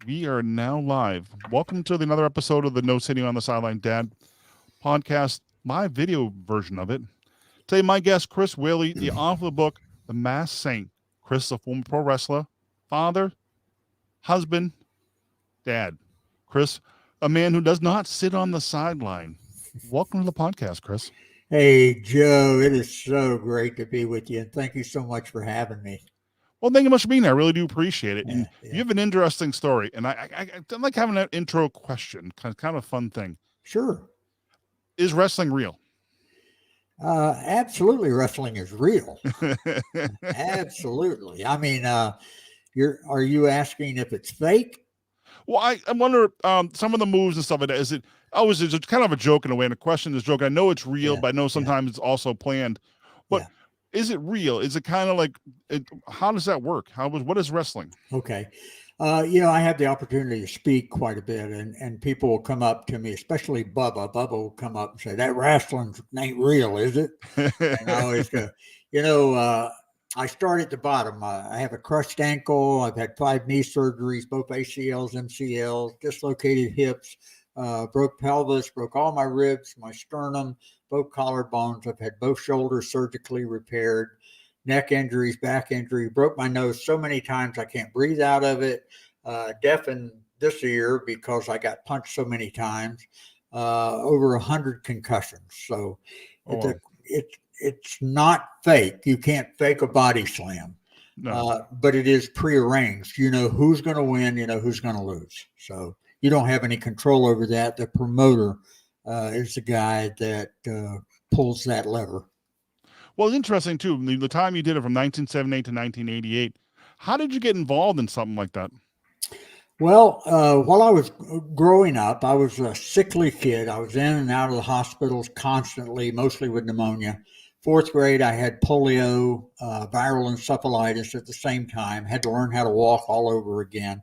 We are now live. Welcome to another episode of the No Sitting on the Sideline Dad podcast, my video version of it. Today, my guest, Chris Whaley, the author of the book, The Masked Saint. Chris, a former pro wrestler, father, husband, dad. Chris, a man who does not sit on the sideline. Welcome to the podcast, Chris. Hey, Joe, it is so great to be with you, and thank you so much for having me. Well, thank you much for being here. I really do appreciate it. And Yeah. you have an interesting story, and I like having that intro question, kind of a fun thing. Sure. Is wrestling real? Absolutely, wrestling is real. Absolutely. I mean, are you asking if it's fake? Well, I wonder some of the moves and stuff like that. Is it kind of a joke in a way? And the question is a joke. I know it's real, but I know sometimes it's also planned. But is it real? Is it kind of like, how does that work? What is wrestling? Okay. I have the opportunity to speak quite a bit, and people will come up to me, especially Bubba. Bubba will come up and say, "That wrestling ain't real, is it?" And I always go, I start at the bottom. I have a crushed ankle. I've had 5 knee surgeries, both ACLs, MCLs, dislocated hips, broke pelvis, broke all my ribs, my sternum, both collarbones. I've had both shoulders surgically repaired, neck injuries, back injury, broke my nose so many times I can't breathe out of it, deafened this ear because I got punched so many times, over 100 concussions. So it's not fake. You can't fake a body slam, but it is prearranged. You know who's going to win, you know who's going to lose. So you don't have any control over that. The promoter is the guy that pulls that lever. Well, it's interesting, too. The time you did it from 1978 to 1988, how did you get involved in something like that? Well, while I was growing up, I was a sickly kid. I was in and out of the hospitals constantly, mostly with pneumonia. 4th grade, I had polio, viral encephalitis at the same time, had to learn how to walk all over again.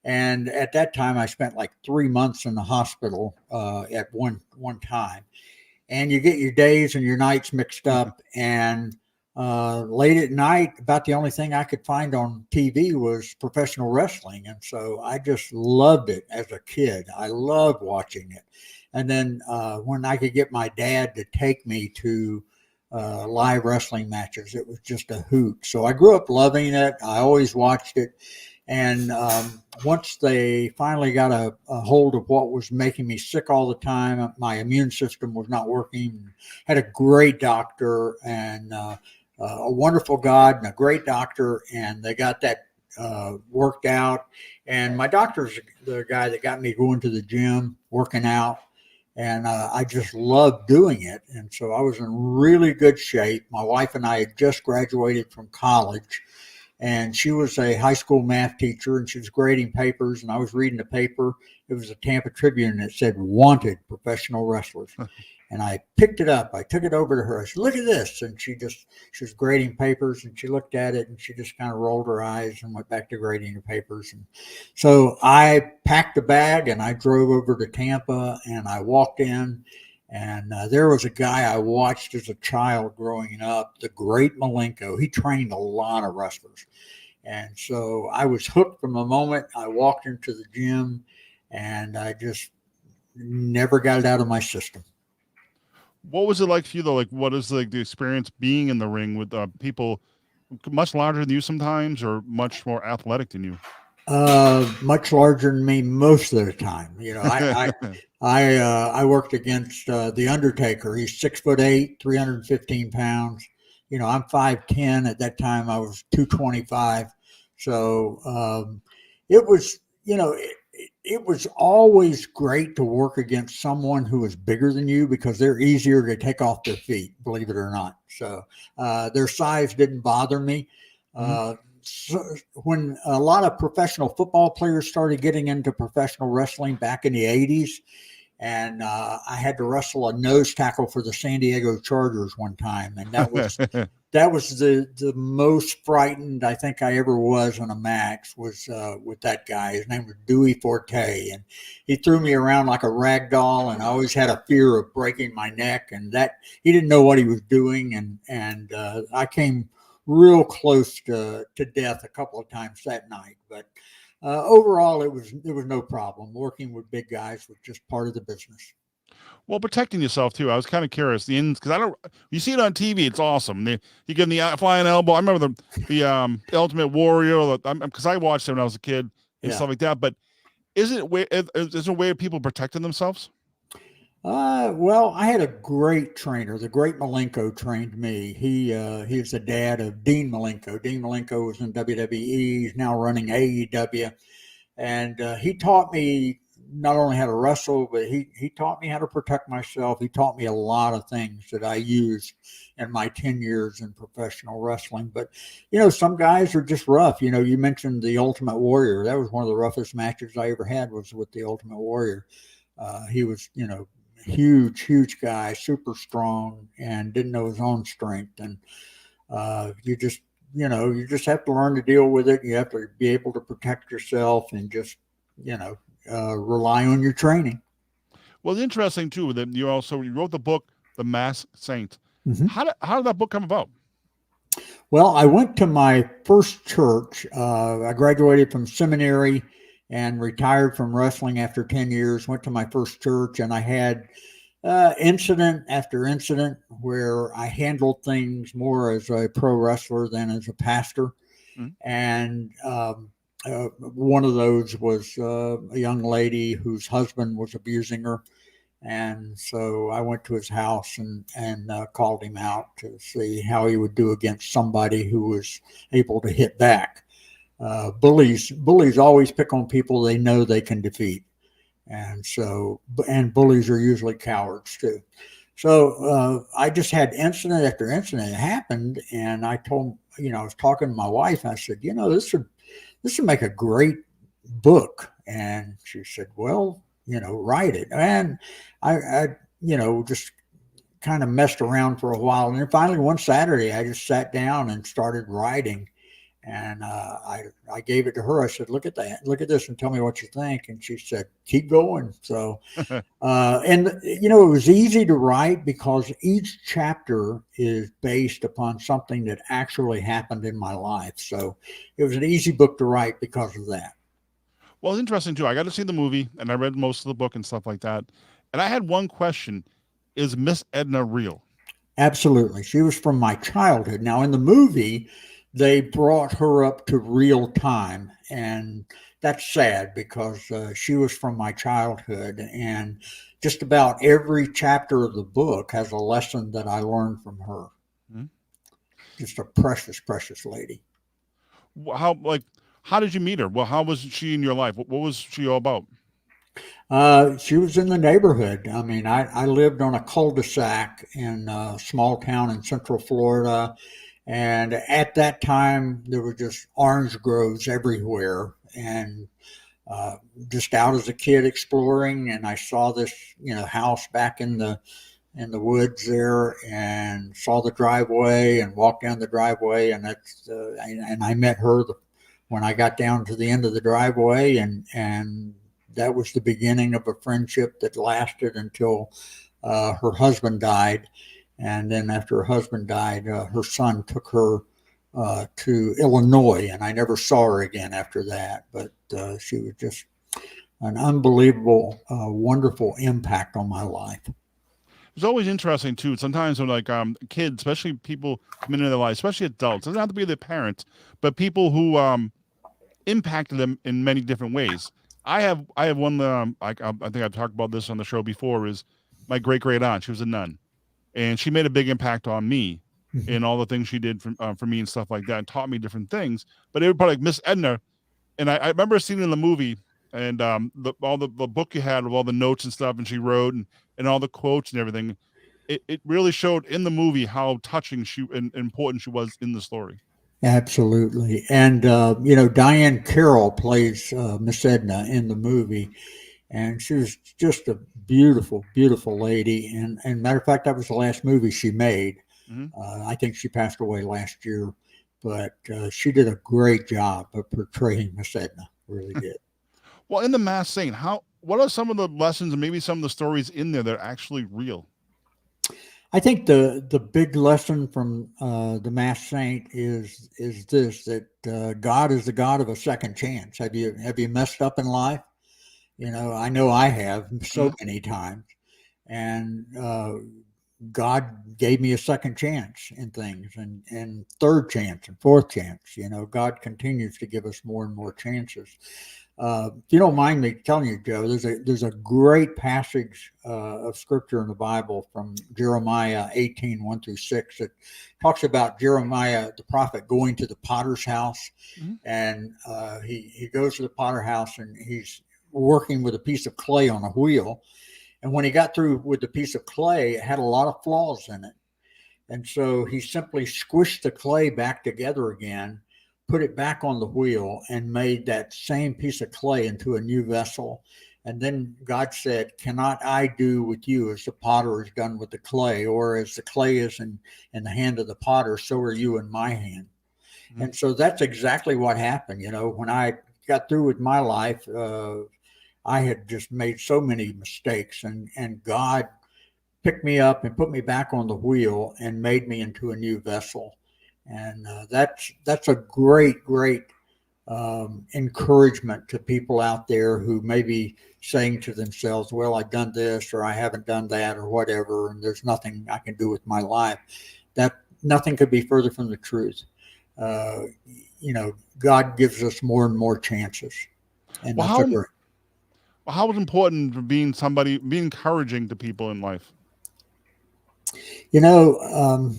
And at that time, I spent like 3 months in the hospital at one time. And you get your days and your nights mixed up. And late at night, about the only thing I could find on TV was professional wrestling. And so I just loved it as a kid. I loved watching it. And then when I could get my dad to take me to live wrestling matches, it was just a hoot. So I grew up loving it. I always watched it. And once they finally got a hold of what was making me sick all the time, my immune system was not working. Had a great doctor and a wonderful God and a great doctor, and they got that worked out. And my doctor's the guy that got me going to the gym, working out. And I just loved doing it. And so I was in really good shape. My wife and I had just graduated from college. And she was a high school math teacher, and she was grading papers. And I was reading the paper. It was a Tampa Tribune that said "Wanted Professional Wrestlers." And I picked it up. I took it over to her. I said, "Look at this." And she was grading papers, and she looked at it, and she just kind of rolled her eyes and went back to grading the papers. And so I packed a bag, and I drove over to Tampa, and I walked in. And there was a guy I watched as a child growing up, the great Malenko. He trained a lot of wrestlers. And so I was hooked from the moment I walked into the gym, and I just never got it out of my system. What was it like for you, though? Like, what is like the experience being in the ring with people much larger than you sometimes, or much more athletic than you? Much larger than me most of the time. I worked against the Undertaker. He's 6'8", 315 pounds. I'm 5'10". At that time, I was 225. So it was, it was always great to work against someone who is bigger than you because they're easier to take off their feet, believe it or not. So their size didn't bother me. So when a lot of professional football players started getting into professional wrestling back in the 80s, and I had to wrestle a nose tackle for the San Diego Chargers one time, and that was the most frightened I think I ever was in a match was with that guy. His name was Dewey Forte, and he threw me around like a rag doll, and I always had a fear of breaking my neck, and that he didn't know what he was doing, and I came real close to death a couple of times that night. But overall, it was no problem. Working with big guys was just part of the business. Well, protecting yourself too. I was kind of curious. The ins because I don't. You see it on TV. It's awesome. You get the flying elbow. I remember the Ultimate Warrior. Because I watched it when I was a kid and Yeah. stuff like that. But is there a way of people protecting themselves? Well, I had a great trainer. The great Malenko trained me. He was the dad of Dean Malenko. Dean Malenko was in WWE. He's now running AEW, and he taught me not only how to wrestle, but he taught me how to protect myself. He taught me a lot of things that I used in my 10 years in professional wrestling. But some guys are just rough. You mentioned the Ultimate Warrior. That was one of the roughest matches I ever had, was with the Ultimate Warrior. He was, huge guy, super strong, and didn't know his own strength. And you just have to learn to deal with it. You have to be able to protect yourself and just, rely on your training. Well, it's interesting too that you wrote the book, The Masked Saint. Mm-hmm. How did that book come about? Well, I went to my first church. I graduated from seminary and retired from wrestling after 10 years, went to my first church, and I had incident after incident where I handled things more as a pro wrestler than as a pastor. Mm-hmm. And one of those was a young lady whose husband was abusing her. And so I went to his house and called him out to see how he would do against somebody who was able to hit back. Bullies always pick on people they know they can defeat. And bullies are usually cowards too. So I just had incident after incident happened. And I told, I was talking to my wife. I said, this would make a great book. And she said, well, write it. And I just kind of messed around for a while. And then finally one Saturday, I just sat down and started writing. And I gave it to her. I said, look at this and tell me what you think. And she said, keep going. So, it was easy to write because each chapter is based upon something that actually happened in my life. So it was an easy book to write because of that. Well, it's interesting too. I got to see the movie and I read most of the book and stuff like that. And I had one question. Is Miss Edna real? Absolutely. She was from my childhood. Now in the movie, they brought her up to real time, and that's sad because she was from my childhood, and just about every chapter of the book has a lesson that I learned from her. Mm-hmm. Just a precious lady. How did you meet her? Well, how was she in your life? What was she all about? She was in the neighborhood. I mean, I lived on a cul-de-sac in a small town in Central Florida. And at that time, there were just orange groves everywhere. And just out as a kid exploring, and I saw this, house back in the woods there, and saw the driveway and walked down the driveway, and and I met her when I got down to the end of the driveway, and that was the beginning of a friendship that lasted until her husband died. And then after her husband died, her son took her to Illinois, and I never saw her again after that. But she was just an unbelievable, wonderful impact on my life. It's always interesting too. Sometimes when kids, especially people come into their lives, especially adults, it doesn't have to be their parents, but people who impacted them in many different ways. I have one. I think I've talked about this on the show before. Is my great aunt. She was a nun. And she made a big impact on me in all the things she did for me and stuff like that, and taught me different things. But everybody like Miss Edna, and I remember seeing it in the movie and all the book you had with all the notes and stuff, and she wrote and all the quotes and everything. It really showed in the movie how touching and important she was in the story. Absolutely. And, Diane Carroll plays Miss Edna in the movie. And she was just a beautiful, beautiful lady. And matter of fact, that was the last movie she made. Mm-hmm. I think she passed away last year. But she did a great job of portraying Miss Edna. Really did. Well, in The Masked Saint, what are some of the lessons and maybe some of the stories in there that are actually real? I think the big lesson from the Masked Saint is this, that God is the God of a second chance. Have you messed up in life? I know I have so Mhm. many times, and God gave me a second chance in things, and third chance and fourth chance. God continues to give us more and more chances. If you don't mind me telling you, Joe, there's a great passage of scripture in the Bible from Jeremiah 18:1-6 that talks about Jeremiah the prophet going to the potter's house, Mhm. and he goes to the potter house and he's working with a piece of clay on a wheel. And when he got through with the piece of clay, it had a lot of flaws in it. And so he simply squished the clay back together again, put it back on the wheel, and made that same piece of clay into a new vessel. And then God said, "Cannot I do with you as the potter has done with the clay, or as the clay is in the hand of the potter, so are you in my hand?" Mhm. And so that's exactly what happened. When I got through with my life, I had just made so many mistakes, and God picked me up and put me back on the wheel and made me into a new vessel. And that's a great encouragement to people out there who may be saying to themselves, "Well, I've done this or I haven't done that or whatever, and there's nothing I can do with my life." That Nothing could be further from the truth. Uh, God gives us more and more chances, and Well, that's a how great. how is important for being encouraging to people in life? You know,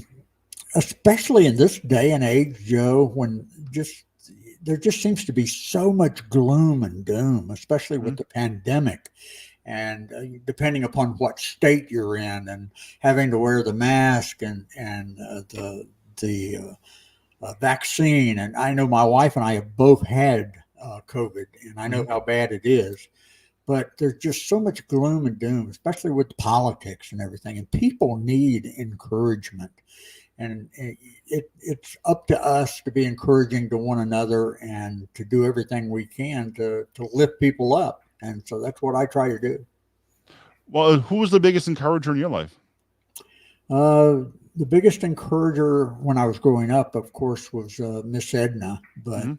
especially in this day and age, Joe, when just there just seems to be so much gloom and doom, especially with Mhm. the pandemic, and depending upon what state you're in, and having to wear the mask and the vaccine. And I know my wife and I have both had COVID, and I know Mhm. how bad it is. But there's just so much gloom and doom, especially with politics and everything. And people need encouragement, and it's up to us to be encouraging to one another and to do everything we can to lift people up. And so that's what I try to do. Well, who was the biggest encourager in your life? Uh, the biggest encourager when I was growing up, of course, was Miss Edna. But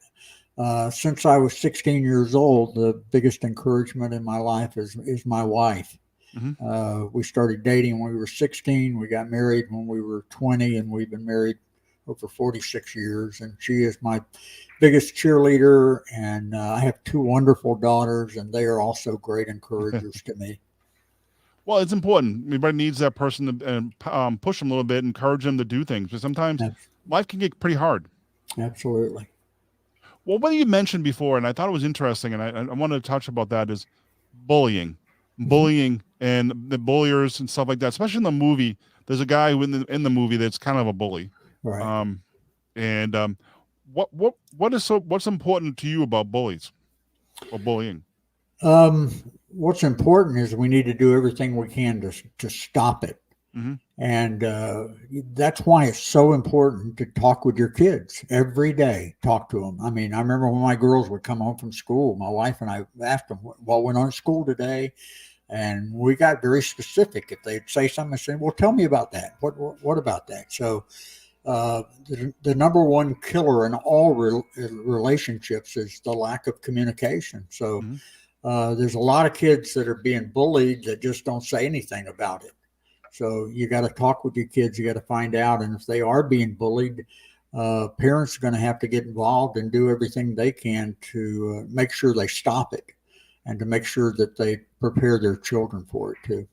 Mhm. since I was 16 years old, the biggest encouragement in my life is my wife. Mhm. We started dating when we were 16. We got married when we were 20, and we've been married over 46 years. And she is my biggest cheerleader. And I have two wonderful daughters, and they are also great encouragers to me. Well, it's important. Everybody needs that person to push them a little bit, encourage them to do things. But sometimes life can get pretty hard. Absolutely. Well, what you mentioned before, and I thought it was interesting, and I wanted to touch about that is bullying, Mhm. bullying, and the bulliers and stuff like that. Especially in the movie, there's a guy in the movie that's kind of a bully. Right. Um, and what's important to you about bullies or bullying? Um, what's important is we need to do everything we can to stop it. Hmm. And that's why it's so important to talk with your kids every day. Talk to them. I mean, I remember when my girls would come home from school, my wife and I asked them what went on at school today, and we got very specific. If they'd say something, I said, "Well, tell me about that. What about that?" So the number one killer in all relationships is the lack of communication. So Hmm. there's a lot of kids that are being bullied that just don't say anything about it. So you got to talk with your kids. You got to find out, and if they are being bullied, parents are going to have to get involved and do everything they can to make sure they stop it, and to make sure that they prepare their children for it too.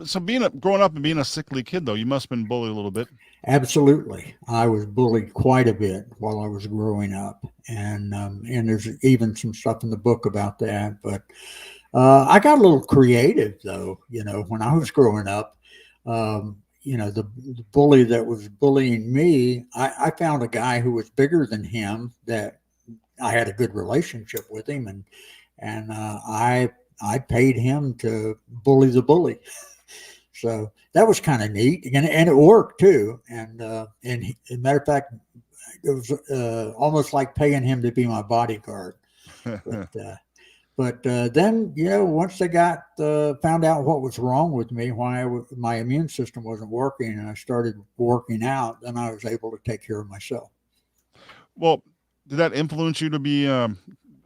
So growing up and being a sickly kid, though, you must have been bullied a little bit. Absolutely, I was bullied quite a bit while I was growing up, and there's even some stuff in the book about that. But I got a little creative, though. When I was growing up, the bully that was bullying me, I found a guy who was bigger than him that I had a good relationship with him, and I paid him to bully the bully. So that was kind of neat, and it worked too. And as a matter of fact, it was almost like paying him to be my bodyguard. But But then, once they found out what was wrong with me, why my immune system wasn't working, and I started working out, then I was able to take care of myself. Well, did that influence you to be,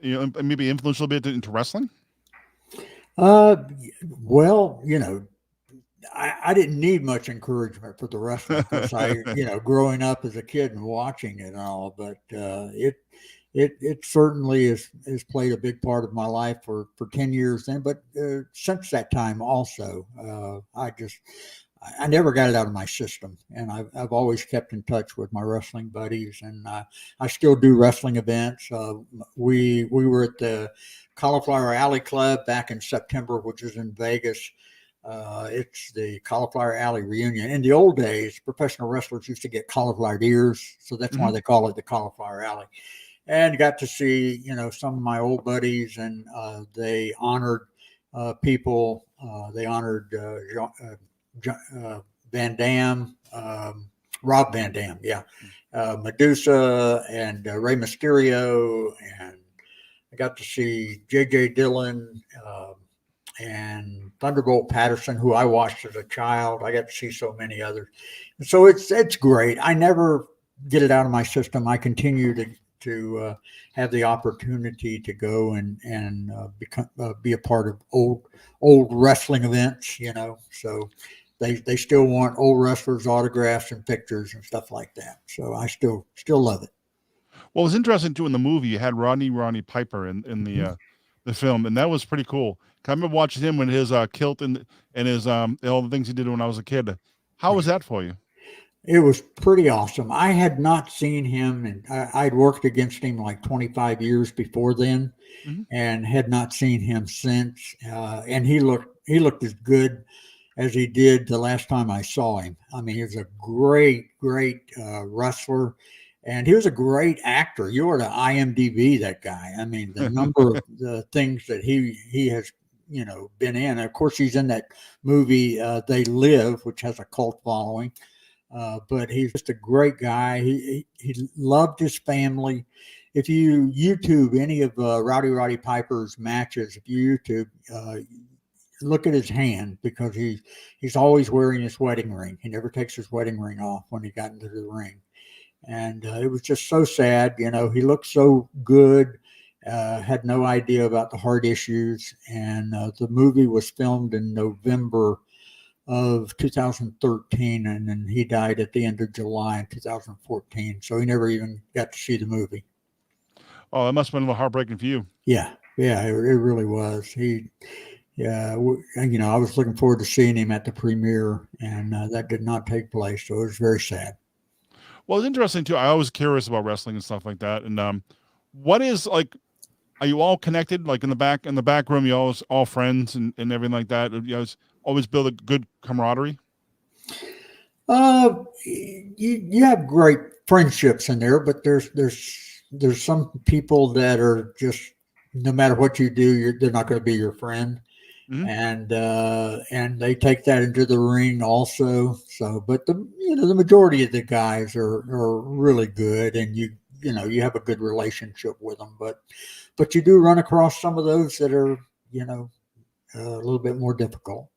maybe influence a little bit into wrestling? Well, I didn't need much encouragement for the wrestling because growing up as a kid and watching it and all, but it certainly has played a big part of my life for 10 years then. But since that time also, I never got it out of my system, and I've always kept in touch with my wrestling buddies, and I still do wrestling events. We were at the Cauliflower Alley Club back in September, which is in Vegas. It's the Cauliflower Alley reunion. In the old days, professional wrestlers used to get cauliflower ears, so that's why they call it the Cauliflower Alley. And got to see, some of my old buddies, and they honored people. They honored Van Dam, Rob Van Dam, Medusa, and Rey Mysterio, and I got to see J.J. Dillon and Thunderbolt Patterson, who I watched as a child. I got to see so many others, and so it's great. I never get it out of my system. I continue to have the opportunity to go and be a part of old wrestling events. So. They still want old wrestlers' autographs and pictures and stuff like that. So I still love it. Well, it was interesting too in the movie. You had Rodney Piper in the film, and that was pretty cool. I remember watching him with his kilt and his all the things he did when I was a kid. How was that for you? It was pretty awesome. I had not seen him, and I'd worked against him like 25 years before then, and had not seen him since. And he looked as good as he did the last time I saw him. I mean, he was a great wrestler, and he was a great actor. You ought to IMDb that guy. I mean, the number of the things that he has, been in. Of course, he's in that movie, They Live, which has a cult following. But he's just a great guy. He loved his family. If you YouTube any of Roddy Piper's matches, if you YouTube, look at his hand, because he's always wearing his wedding ring. He never takes his wedding ring off when he got into the ring. And it was just so sad. He looked so good, had no idea about the heart issues. And the movie was filmed in November of 2013, and then he died at the end of July in 2014. So he never even got to see the movie. Oh, that must have been a little heartbreaking for you. Yeah, it really was. I was looking forward to seeing him at the premiere, and that did not take place. So it was very sad. Well, it's interesting too. I was curious about wrestling and stuff like that. And what is like? Are you all connected? Like in the back room, you all friends and everything like that. You guys always build a good camaraderie. You have great friendships in there, but there's some people that are just, no matter what you do, they're not going to be your friend. And they take that into the ring also. So, but the majority of the guys are really good, and you have a good relationship with them. But you do run across some of those that are a little bit more difficult.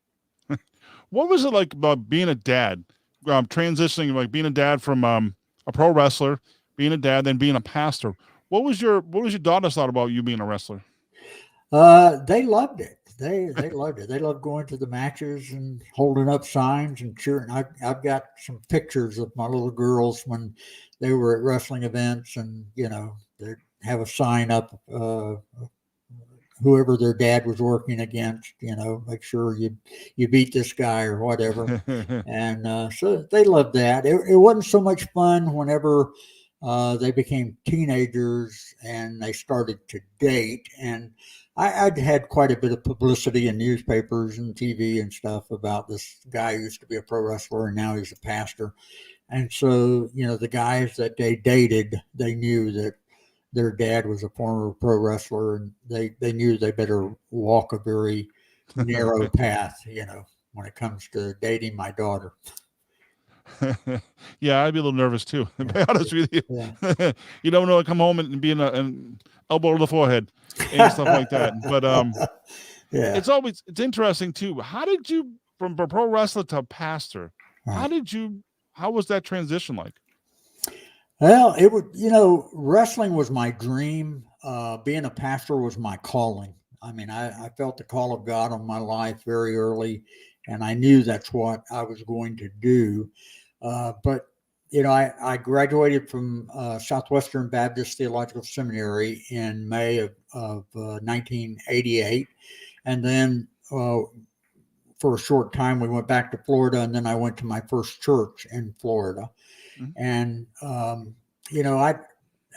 What was it like about being a dad, transitioning, like being a dad from a pro wrestler, being a dad, then being a pastor? What was your daughter's thought about you being a wrestler? They loved it. They loved it. They loved going to the matches and holding up signs and cheering. I've got some pictures of my little girls when they were at wrestling events, and they have a sign up, whoever their dad was working against, make sure you beat this guy or whatever. And so they loved that. It wasn't so much fun whenever they became teenagers and they started to date. And I'd had quite a bit of publicity in newspapers and TV and stuff about this guy who used to be a pro wrestler and now he's a pastor. And so, the guys that they dated, they knew that their dad was a former pro wrestler, and they knew they better walk a very narrow path, when it comes to dating my daughter. Yeah, I'd be a little nervous too, to Yeah. be honest with you. Yeah. You don't want to come home and be in an elbow to the forehead and stuff like that. But Yeah. it's interesting too. How did you, from a pro wrestler to pastor, how Right. did you, how was that transition like? Well, it was, wrestling was my dream. Being a pastor was my calling. I mean, I felt the call of God on my life very early, and I knew that's what I was going to do. But, I graduated from Southwestern Baptist Theological Seminary in May of 1988. And then for a short time, we went back to Florida, and then I went to my first church in Florida. Mhm. And,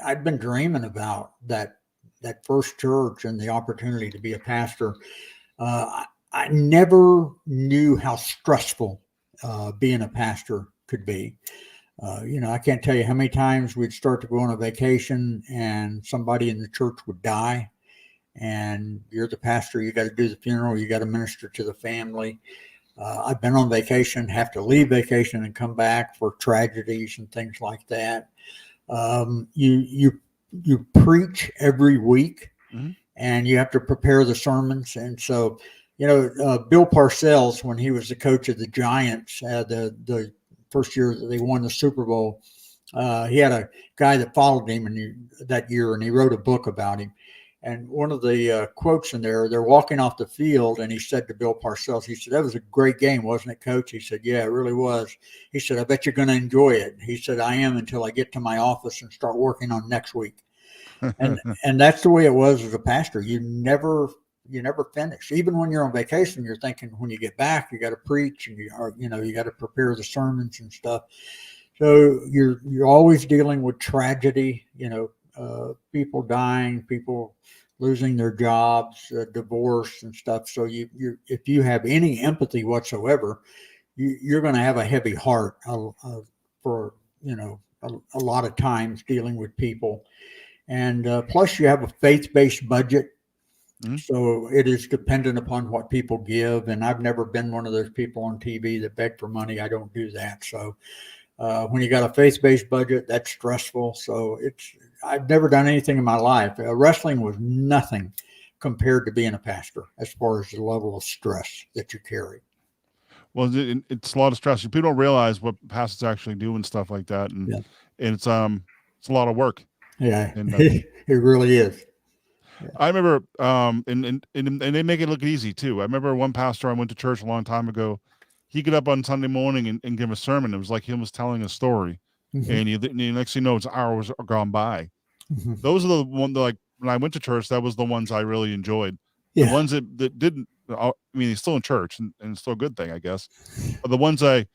I'd been dreaming about that first church and the opportunity to be a pastor. I never knew how stressful being a pastor could be. I can't tell you how many times we'd start to go on a vacation and somebody in the church would die, and you're the pastor. You got to do the funeral. You got to minister to the family. I've been on vacation, have to leave vacation and come back for tragedies and things like that. You preach every week, Mhm. and you have to prepare the sermons. And so, Bill Parcells, when he was the coach of the Giants, the first year that they won the Super Bowl, he had a guy that followed him that year, and he wrote a book about him. And one of the quotes in there, they're walking off the field, and he said to Bill Parcells, he said, "That was a great game, wasn't it, Coach?" He said, "Yeah, it really was." He said, "I bet you're going to enjoy it." He said, "I am until I get to my office and start working on next week." And that's the way it was as a pastor. You never finish. Even when you're on vacation, you're thinking when you get back, you got to preach, and you got to prepare the sermons and stuff. So you're always dealing with tragedy, people dying, people losing their jobs, divorce and stuff. So if you have any empathy whatsoever, you're going to have a heavy heart for a lot of times dealing with people. And plus, you have a faith-based budget. Mhm. So it is dependent upon what people give. And I've never been one of those people on TV that beg for money. I don't do that. So when you got a faith-based budget, that's stressful. So I've never done anything in my life. Wrestling was nothing compared to being a pastor as far as the level of stress that you carry. Well, it's a lot of stress. People don't realize what pastors actually do and stuff like that, and Yeah. it's a lot of work. Yeah, And it really is. I remember, and they make it look easy too. I remember one pastor I went to church a long time ago. He get up on Sunday morning and give a sermon. It was like he was telling a story, Mm-hmm. and next thing you know, it's hours are gone by. Mm-hmm. Those are the one that, like, when I went to church, that was the ones I really enjoyed. The Yeah. ones that didn't. I mean, he's still in church, and it's still a good thing, I guess. But the ones I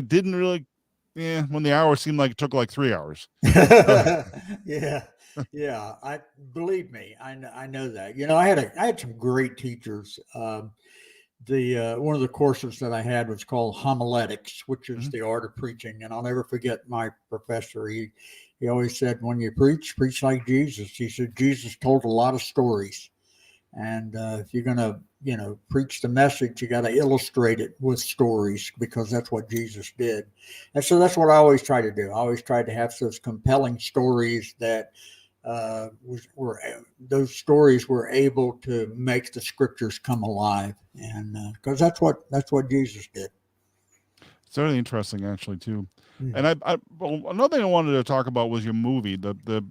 didn't really, when the hour seemed like it took like 3 hours. Yeah. Yeah. I believe me. I know that. I had some great teachers. The one of the courses that I had was called homiletics, which is Mhm. the art of preaching. And I'll never forget my professor. He always said, when you preach like Jesus. He said Jesus told a lot of stories, and if you're gonna preach the message, you got to illustrate it with stories, because that's what Jesus did. And so that's what I always try to do. I always tried to have those compelling stories that those stories were able to make the scriptures come alive, and because that's what Jesus did. It's really interesting, actually, too. Mm. And well, another thing I wanted to talk about was your movie. The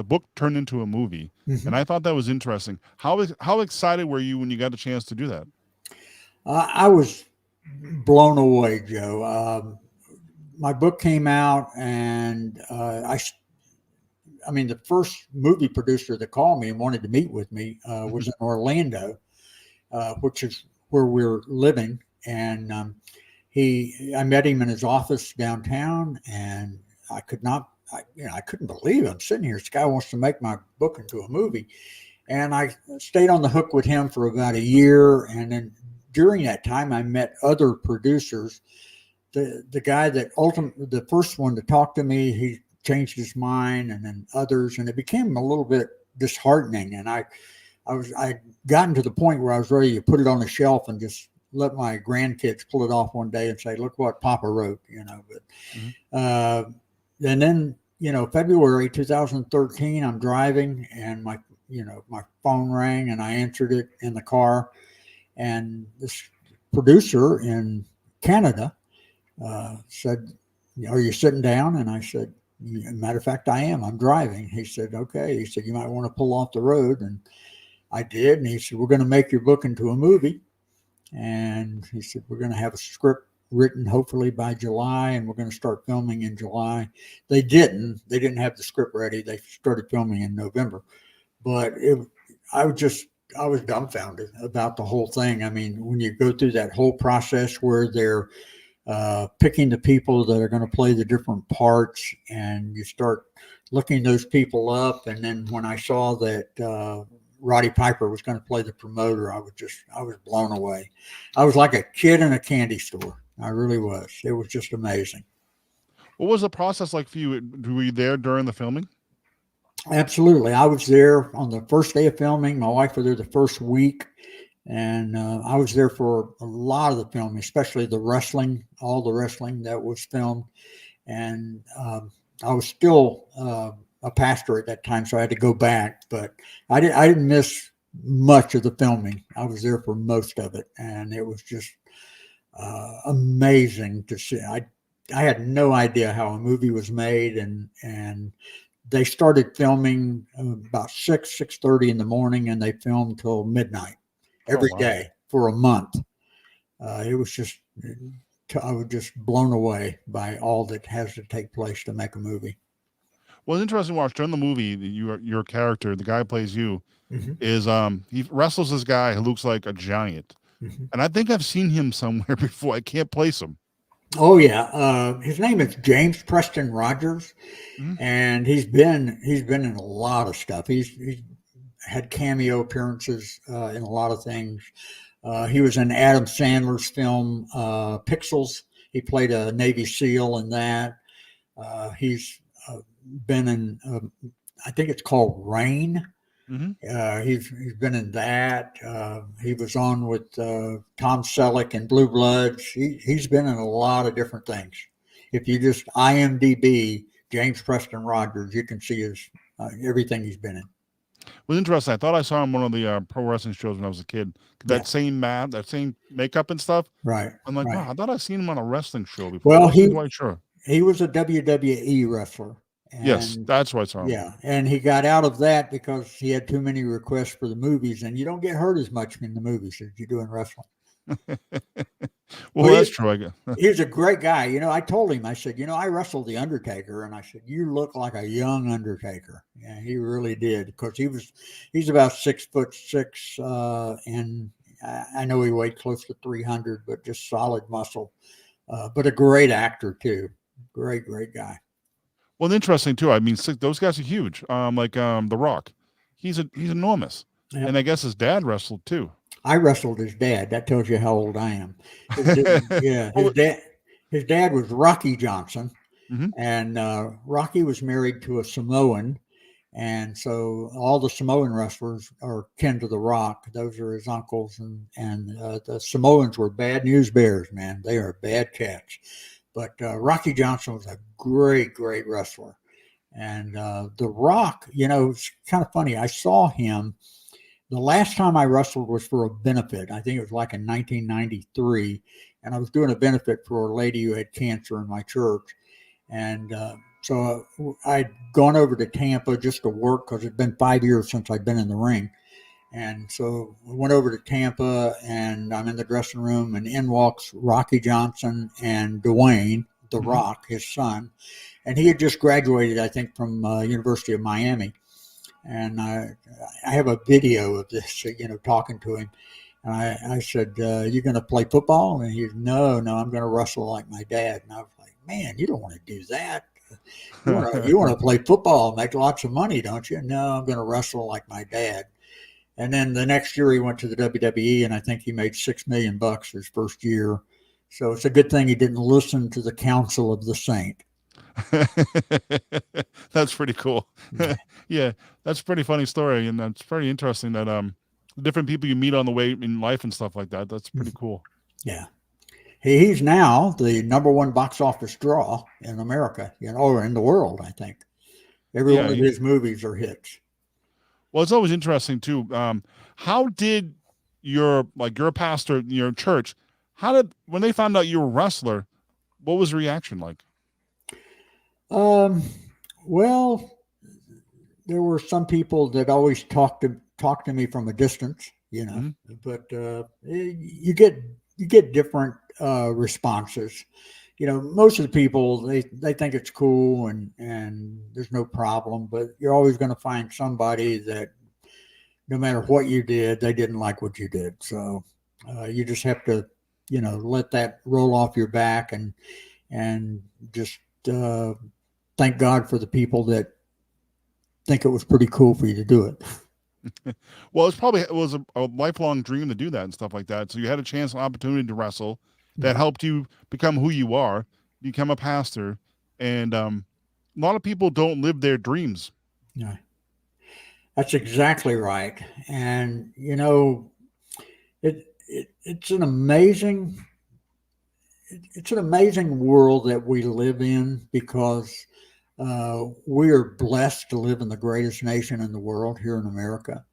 book turned into a movie, Mm-hmm. and I thought that was interesting. How excited were you when you got a chance to do that? I was blown away, Joe. My book came out, and I mean, the first movie producer that called me and wanted to meet with me was in Orlando, which is where we're living. And I met him in his office downtown, and I couldn't believe it. I'm sitting here. This guy wants to make my book into a movie. And I stayed on the hook with him for about a year. And then during that time, I met other producers. The guy that the first one to talk to me, he changed his mind, and then others, and it became a little bit disheartening. And I gotten to the point where I was ready to put it on the shelf and just let my grandkids pull it off one day and say, "Look what Papa wrote," Mhm. But and then February 2013, I'm driving and my phone rang and I answered it in the car, and this producer in Canada said, "Are you sitting down?" And I said, "Matter of fact, I am. I'm driving." He said, "Okay." He said, "You might want to pull off the road." And I did. And he said, "We're going to make your book into a movie." And he said, "We're going to have a script written hopefully by July, and we're going to start filming in July." They didn't have the script ready. They started filming in November. But I was dumbfounded about the whole thing. I mean, when you go through that whole process where they're picking the people that are going to play the different parts, and you start looking those people up, and then when I saw that Roddy Piper was going to play the promoter, I was blown away. I was like a kid in a candy store. I really was. It was just amazing. What was the process like for you? Were you there during the filming? Absolutely. I was there on the first day of filming. My wife was there the first week. And I was there for a lot of the filming, especially the wrestling, all the wrestling that was filmed. And I was still a pastor at that time, so I had to go back. But I didn't miss much of the filming. I was there for most of it, and it was just amazing to see. I had no idea how a movie was made, and they started filming about 6:30 in the morning, and they filmed till midnight Oh, every wow. day for a month. It was just, I was just blown away by all that has to take place to make a movie. Well, it's interesting to watch during the movie. Your character, the guy who plays you, Mm-hmm. is he wrestles this guy who looks like a giant, Mm-hmm. and I think I've seen him somewhere before. I can't place him. Oh yeah, his name is James Preston Rogers, Mhm. and he's been in a lot of stuff. He's had cameo appearances in a lot of things. He was in Adam Sandler's film Pixels. He played a Navy SEAL in that. He's been in, I think it's called Rain. Mhm. He's been in that. He was on with Tom Selleck in Blue Bloods. He's been in a lot of different things. If you just IMDb James Preston Rogers, you can see his everything he's been in. It was interesting. I thought I saw him on one of the pro wrestling shows when I was a kid. Yeah, That same that same makeup and stuff. right, I'm like, right. wow, I thought I seen him on a wrestling show before. I Well, wasn't quite sure. he was a WWE wrestler, Yes, and that's why I saw him. yeah, and he got out of that because he had too many requests for the movies, and you don't get hurt as much in the movies as you do in wrestling. Well, But that's true. I guess. he was a great guy. I told him, I said, I wrestled the Undertaker, and I said, "You look like a young Undertaker." Yeah, he really did, because he's about 6'6", and I know he weighed close to 300, but just solid muscle. But a great actor too. Great guy. Well, interesting too. I mean, those guys are huge. Like The Rock, he's enormous, Yep. and I guess his dad wrestled too. I wrestled his dad. That tells you how old I am. Yeah, Well, his dad was Rocky Johnson, mhm. and Rocky was married to a Samoan, and so all the Samoan wrestlers are kin to The Rock. Those are his uncles, and the Samoans were bad news bears, man. They are bad cats. But Rocky Johnson was a great wrestler, and The Rock, it's kind of funny. I saw him. The last time I wrestled was for a benefit. I think it was like in 1993, and I was doing a benefit for a lady who had cancer in my church. And so I'd gone over to Tampa just to work, because it'd been 5 years since I'd been in the ring. And so we went over to Tampa, and I'm in the dressing room, and in walks Rocky Johnson and Dwayne, The Mhm. Rock, his son. And he had just graduated, I think, from University of Miami. And I have a video of this, talking to him. And I said, "You going to play football?" And he said, No, I'm going to wrestle like my dad. And I was like, "Man, you don't want to do that. You want to play football and make lots of money, don't you?" "No, I'm going to wrestle like my dad." And then the next year he went to the WWE, and I think he made $6 million his first year. So it's a good thing he didn't listen to the counsel of the saint. That's pretty cool. Yeah, that's a pretty funny story, and that's pretty interesting that the different people you meet on the way in life and stuff like that. That's pretty cool. Yeah. He's now the number one box office draw in America, or in the world, I think. Every Yeah. one of his movies are hits. Well, it's always interesting too. How did you're a pastor in your church? How did, when they found out you were a wrestler, what was the reaction like? Um, well, there were some people that always talk to me from a distance, Mm-hmm. but you get different responses. Most of the people they think it's cool and there's no problem, but you're always going to find somebody that no matter what you did, they didn't like what you did. So you just have to, let that roll off your back and just thank God for the people that think it was pretty cool for you to do it. Well, it was a lifelong dream to do that and stuff like that. So you had a chance, an opportunity to wrestle that helped you become who you are, become a pastor, and a lot of people don't live their dreams. Yeah, that's exactly right. And it's an amazing world that we live in because we are blessed to live in the greatest nation in the world here in America.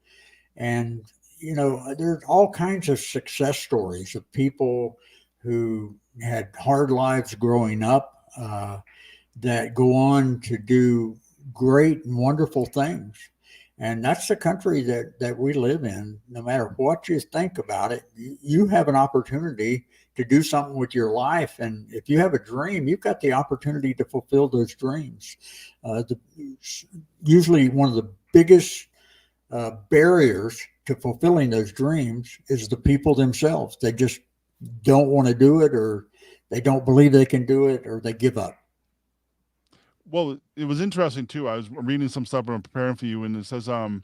And, there's all kinds of success stories of people who had hard lives growing up that go on to do great and wonderful things. And that's the country that we live in. No matter what you think about it, you have an opportunity to do something with your life. And if you have a dream, you've got the opportunity to fulfill those dreams. Usually, one of the biggest barriers to fulfilling those dreams is the people themselves. They just don't want to do it, or they don't believe they can do it, or they give up. Well, it was interesting too. I was reading some stuff and I'm preparing for you, and it says, and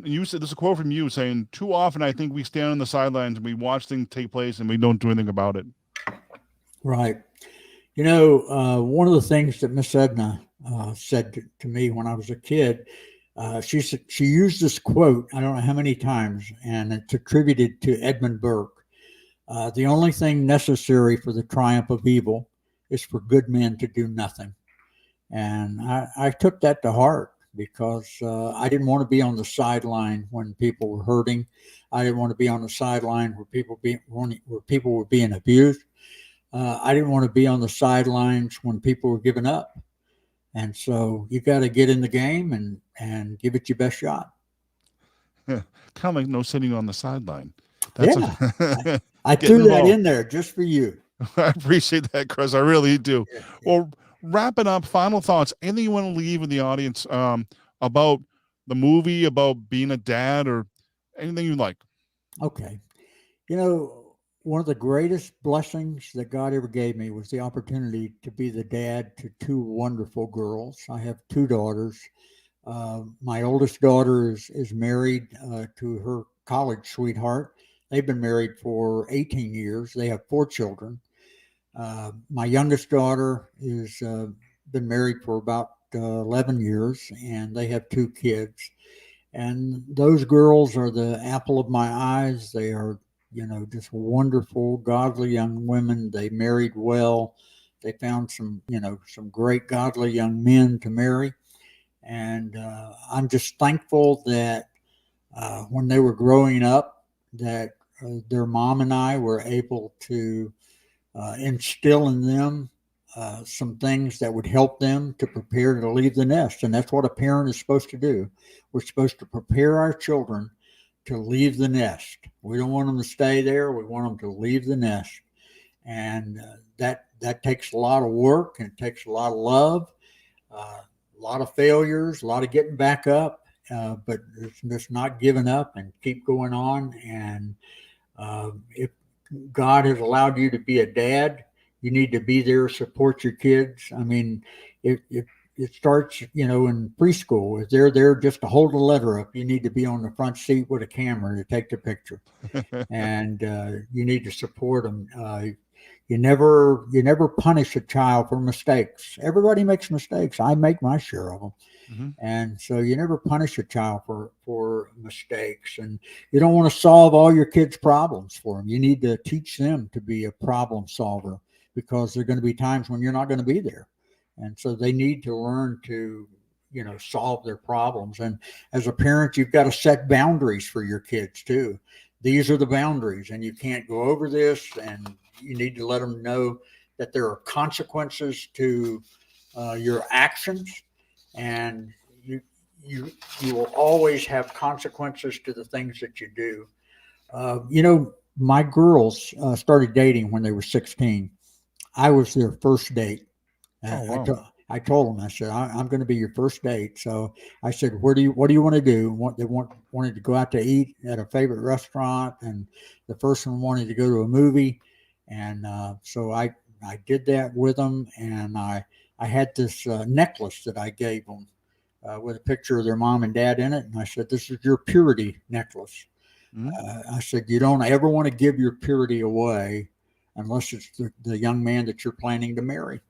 you said, there's a quote from you saying, "Too often, I think we stand on the sidelines and we watch things take place and we don't do anything about it." Right. One of the things that Miss Edna said to me when I was a kid, she used this quote, I don't know how many times, and it's attributed to Edmund Burke. The only thing necessary for the triumph of evil is for good men to do nothing. And I took that to heart because I didn't want to be on the sideline when people were hurting. I didn't want to be on the sideline where people were being abused. I didn't want to be on the sidelines when people were giving up. And so you got to get in the game and give it your best shot. Kind of like no sitting on the sideline. That's Yeah, a I getting threw that involved. in there just for you. I appreciate that, Chris. I really do. Yeah, yeah. Well, wrapping up, final thoughts. Anything you want to leave with the audience about the movie, about being a dad, or anything you like? Okay. One of the greatest blessings that God ever gave me was the opportunity to be the dad to two wonderful girls. I have two daughters. My oldest daughter is married to her college sweetheart. They've been married for 18 years. They have four children. My youngest daughter is been married for about 11 years, and they have two kids. And those girls are the apple of my eyes. They are, just wonderful, godly young women. They married well. They found some great godly young men to marry. And I'm just thankful that when they were growing up, that their mom and I were able to instill in them some things that would help them to prepare to leave the nest. And that's what a parent is supposed to do. We're supposed to prepare our children to leave the nest. We don't want them to stay there. We want them to leave the nest. And that takes a lot of work, and it takes a lot of love, a lot of failures, a lot of getting back up, but it's just not giving up and keep going on. And if God has allowed you to be a dad, you need to be there, support your kids. I mean, if it starts, in preschool, if they're there just to hold a letter up, you need to be on the front seat with a camera to take the picture, and you need to support them. You never punish a child for mistakes. Everybody makes mistakes. I make my share of them. Mm-hmm. And so you never punish a child for mistakes, and you don't want to solve all your kids' problems for them. You need to teach them to be a problem solver, because there are going to be times when you're not going to be there. And so they need to learn to, solve their problems. And as a parent, you've got to set boundaries for your kids too. These are the boundaries, and you can't go over this, and you need to let them know that there are consequences to your actions, and you will always have consequences to the things that you do. My girls started dating when they were 16. I was their first date. Oh, wow. I told them, I said, I'm going to be your first date. So I said, what do you want to do? They wanted to go out to eat at a favorite restaurant, and the first one wanted to go to a movie. And so I did that with them, and I had this necklace that I gave them with a picture of their mom and dad in it. And I said, this is your purity necklace. I said, you don't ever want to give your purity away unless it's the young man that you're planning to marry.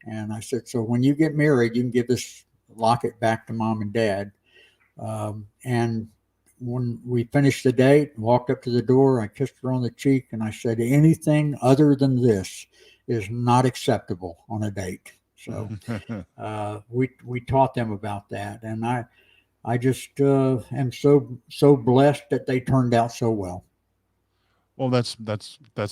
And I said, so when you get married, you can give this locket back to mom and dad. And when we finished the date, walked up to the door, I kissed her on the cheek, and I said, anything other than this is not acceptable on a date. So we taught them about that. And I just am so blessed that they turned out so well. Well, that's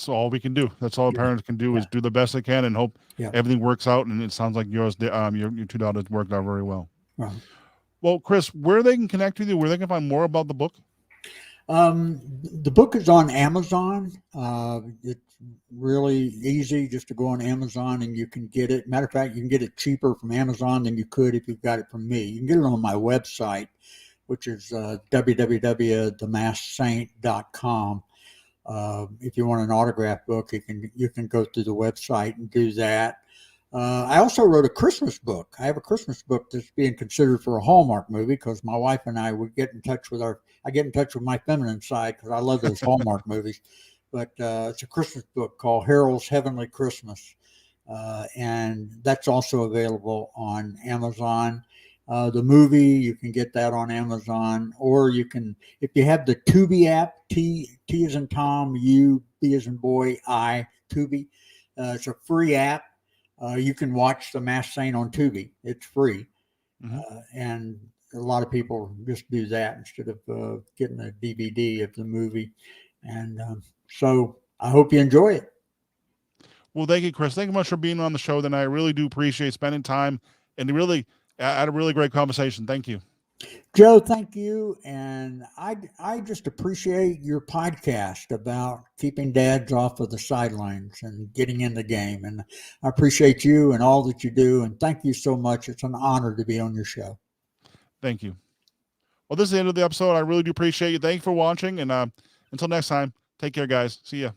all we can do. That's all parents can do is do the best they can and hope everything works out. And it sounds like your two daughters worked out very well. Right. Well, Chris, where they can connect with you, where they can find more about the book? The book is on Amazon. It's really easy just to go on Amazon and you can get it. Matter of fact, you can get it cheaper from Amazon than you could if you got it from me. You can get it on my website, which is www.themasksaint.com. If you want an autograph book, you can go through the website and do that. I also wrote a Christmas book. I have a Christmas book that's being considered for a Hallmark movie, because my wife and I would get in touch with I get in touch with my feminine side because I love those Hallmark movies. But it's a Christmas book called Harold's Heavenly Christmas. And that's also available on Amazon. The movie, you can get that on Amazon, or you can, if you have the Tubi app, T as in Tom, U, B as in boy, I, Tubi. It's a free app. You can watch The Masked Saint on Tubi. It's free. And a lot of people just do that instead of getting a DVD of the movie. And so I hope you enjoy it. Well, thank you, Chris. Thank you much for being on the show. Then I really do appreciate spending time, and really had a really great conversation. Thank you. Joe, thank you. And I just appreciate your podcast about keeping dads off of the sidelines and getting in the game. And I appreciate you and all that you do. And thank you so much. It's an honor to be on your show. Thank you. Well, this is the end of the episode. I really do appreciate you. Thank you for watching. And until next time, take care, guys. See ya.